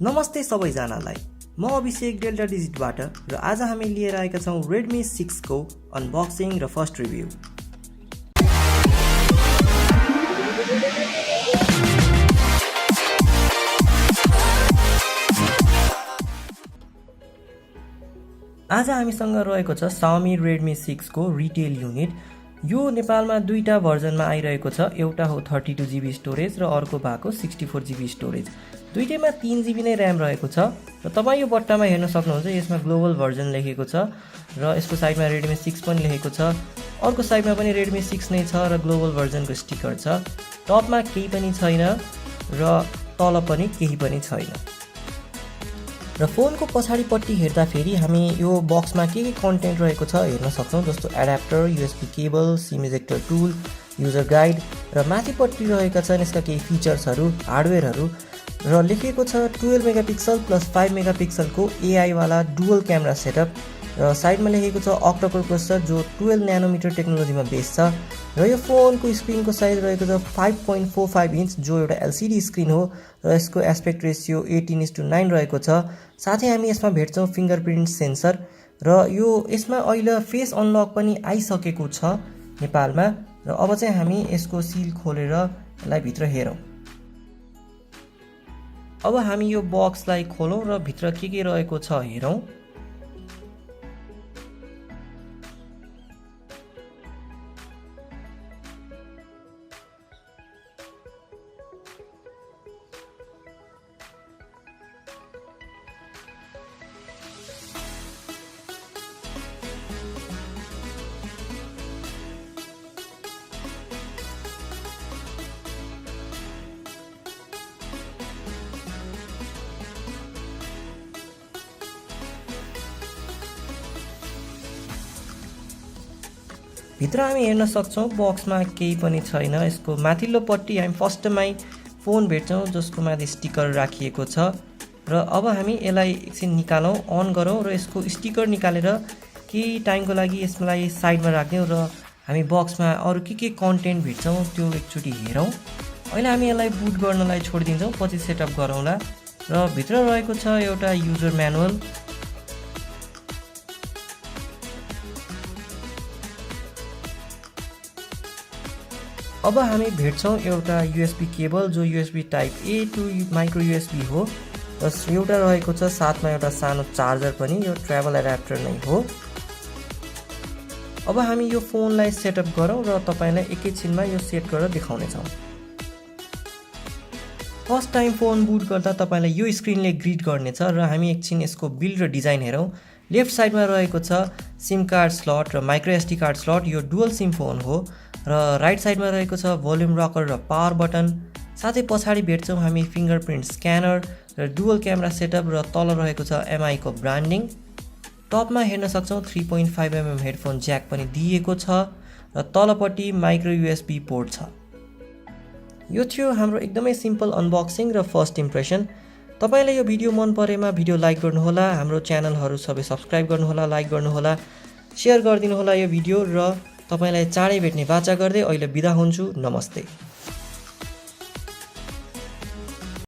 नमस्ते सबैजनालाई, म अभिषेक डेल्टा डिजिटबाट र आज हामी लिएर आएका छौँ Redmi 6 को अनबक्सिङ र फर्स्ट रिभ्यू। आज हामीसँग रहेको छ Xiaomi Redmi 6 को रिटेल युनिट। यो नेपालमा दुईटा भर्जनमा आइरहेको छ, एउटा हो 32GB स्टोरेज र अर्को भएको 64GB स्टोरेज। दुईटैमा 3GB नै र्याम रहेको छ र तपाईँ यो बट्टामा हेर्न सक्नुहुन्छ। यसमा ग्लोबल भर्जन लेखेको छ र यसको साइडमा Redmi 6 पनि लेखेको छ। अर्को साइडमा पनि Redmi 6 नै छ र ग्लोबल भर्जनको स्टिकर छ। टपमा केही पनि छैन र तल पनि केही पनि छैन। र फोनको पछाडिपट्टि हेर्दाखेरि हामी यो बक्समा के कन्टेन्ट रहेको छ हेर्न सक्छौँ, जस्तो adapter, USB cable, SIM ejector tool, user guide र माथिपट्टि रहेका छन् यसका केही फिचर्सहरू, हार्डवेयरहरू र लेखिएको छ 12 मेगापिक्सल प्लस 5 मेगापिक्सलको AI वाला डुअल क्यामेरा सेटअप र साइडमा लेखेको छ octa-core प्रोसेसर जो 12 नैनोमिटर टेक्नोलोजीमा बेस छ र यो फोनको स्क्रिनको साइज रहेको छ 5.45 इन्च जो एउटा LCD स्क्रिन हो र यसको एस्पेक्ट रेसियो 18:9 रहेको छ। साथै हामी यसमा भेट्छौँ फिङ्गरप्रिन्ट सेन्सर र यसमा अहिले फेस अनलक पनि आइसकेको छ नेपालमा। र अब चाहिँ हामी यसको सिल खोलेर यसलाई भित्र हेरौँ। अब हामी यो बक्सलाई खोलौँ र भित्र के रहेको छ हेरौँ। भित्र हामी हेर्न सक्छौँ बक्समा केही पनि छैन। यसको माथिल्लोपट्टि हामी फर्स्टमै फोन भेट्छौँ जसको माथि स्टिकर राखिएको छ र अब हामी यसलाई एकछिन निकालौँ, अन गरौँ र यसको स्टिकर निकालेर केही टाइमको लागि यसलाई साइडमा राख्दियौँ र हामी बक्समा अरू के कन्टेन्ट भेट्छौँ त्यो एकचोटि हेरौँ। अहिले हामी यसलाई बुट गर्नलाई छोडिदिन्छौँ, पछि सेटअप गरौँला। र भित्र रहेको छ एउटा युजर म्यानुअल। अब हामी भेट्छौँ एउटा USB केबल जो USB type A to micro USB हो र एउटा रहेको छ साथमा एउटा सानो चार्जर पनि, यो ट्राभल एडाप्टर नै हो। अब हामी यो फोनलाई सेटअप गरौँ र तपाईलाई एकैछिनमा यो सेट गरेर देखाउनेछौँ। फर्स्ट टाइम फोन बुट गर्दा तपाईलाई यो स्क्रिनले ग्रिट गर्नेछ र हामी एकछिन यसको बिल्ड र डिजाइन हेरौँ। लेफ्ट साइडमा रहेको छ सिम कार्ड स्लट र माइक्रो SD कार्ड स्लट, यो डुअल सिम फोन हो र राइट साइडमा रहेको छ भोल्युम रकर र पावर बटन। साथै पछाडि भेट्छौँ हामी फिङ्गरप्रिन्ट स्क्यानर र डुअल क्यामेरा सेटअप र तल रहेको छ MI को ब्रान्डिङ। टपमा हेर्न सक्छौँ 3.5mm हेडफोन ज्याक पनि दिएको छ र तलपट्टि माइक्रो USB पोर्ट छ। यो थियो हाम्रो एकदमै सिम्पल अनबक्सिङ र फर्स्ट इम्प्रेसन। तपाईलाई यो भिडियो मन परेमा भिडियो लाइक गर्नुहोला, हाम्रो च्यानलहरू सबै सब्स्क्राइब गर्नुहोला, लाइक गर्नुहोला, सेयर गरिदिनुहोला यो भिडियो र तपाईलाई चाँडै भेट्ने बाचा गर्दै अहिले बिदा हुन्छु। नमस्ते।